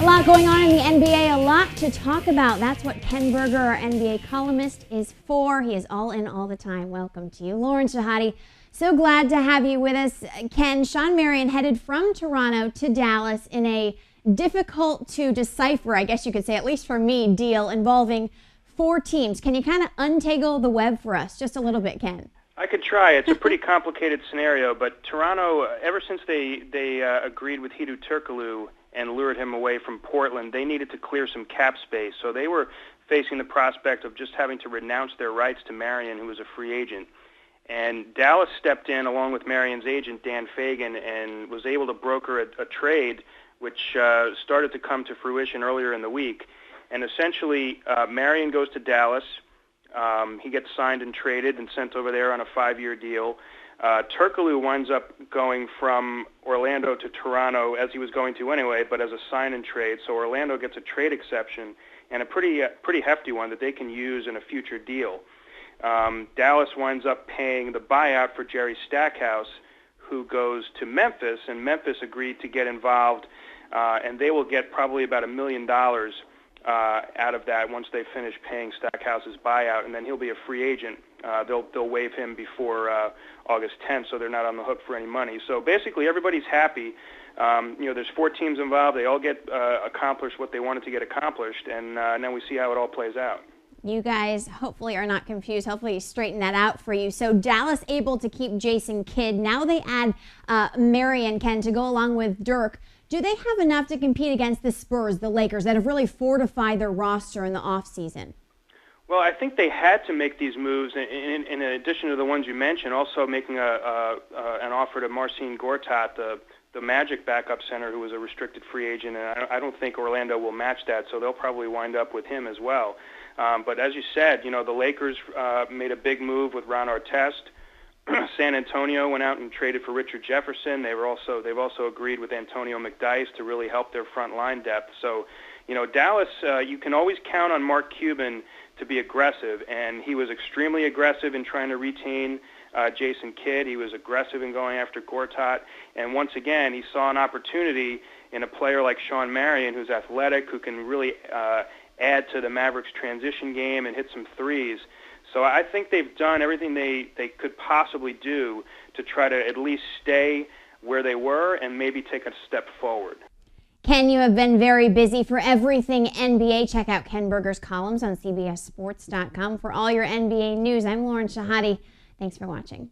lot going on in the NBA, a lot to talk about. That's what Ken Berger, our NBA columnist, is for. He is all in all the time. Welcome to you, Lauren Shehadi. So glad to have you with us. Ken, Shawn Marion headed from Toronto to Dallas in a difficult to decipher, I guess you could say, at least for me, deal involving 4 teams. Can you kind of untangle the web for us just a little bit, Ken? I could try. It's a pretty complicated scenario, but Toronto, ever since they agreed with Hedo Turkoglu and lured him away from Portland, they needed to clear some cap space. So they were facing the prospect of just having to renounce their rights to Marion, who was a free agent. And Dallas stepped in along with Marion's agent, Dan Fagan, and was able to broker a trade which started to come to fruition earlier in the week. And essentially, Marion goes to Dallas. He gets signed and traded and sent over there on a 5-year deal. Turkoglu winds up going from Orlando to Toronto, as he was going to anyway, but as a sign and trade. So Orlando gets a trade exception, and a pretty hefty one that they can use in a future deal. Dallas winds up paying the buyout for Jerry Stackhouse, who goes to Memphis, and Memphis agreed to get involved, and they will get probably about $1 million out of that once they finish paying Stackhouse's buyout, and then he'll be a free agent. They'll waive him before August 10th, so they're not on the hook for any money. So basically, everybody's happy. There's 4 teams involved. They all get accomplished what they wanted to get accomplished, and then we see how it all plays out. You guys hopefully are not confused. Hopefully you straighten that out for you. So Dallas able to keep Jason Kidd. Now they add Marion, Ken, to go along with Dirk. Do they have enough to compete against the Spurs, the Lakers, that have really fortified their roster in the offseason? Well, I think they had to make these moves, in addition to the ones you mentioned, also making an offer to Marcin Gortat, the Magic backup center, who was a restricted free agent, and I don't think Orlando will match that, so they'll probably wind up with him as well. But as you said, the Lakers made a big move with Ron Artest. San Antonio went out and traded for Richard Jefferson. They've also agreed with Antonio McDyess to really help their front line depth. So, Dallas, you can always count on Mark Cuban to be aggressive, and he was extremely aggressive in trying to retain Jason Kidd. He was aggressive in going after Gortat, and once again, he saw an opportunity in a player like Shawn Marion, who's athletic, who can really add to the Mavericks' transition game and hit some threes. So I think they've done everything they could possibly do to try to at least stay where they were and maybe take a step forward. Ken, you have been very busy. For everything NBA, check out Ken Berger's columns on CBSSports.com. For all your NBA news, I'm Lauren Shehadi. Thanks for watching.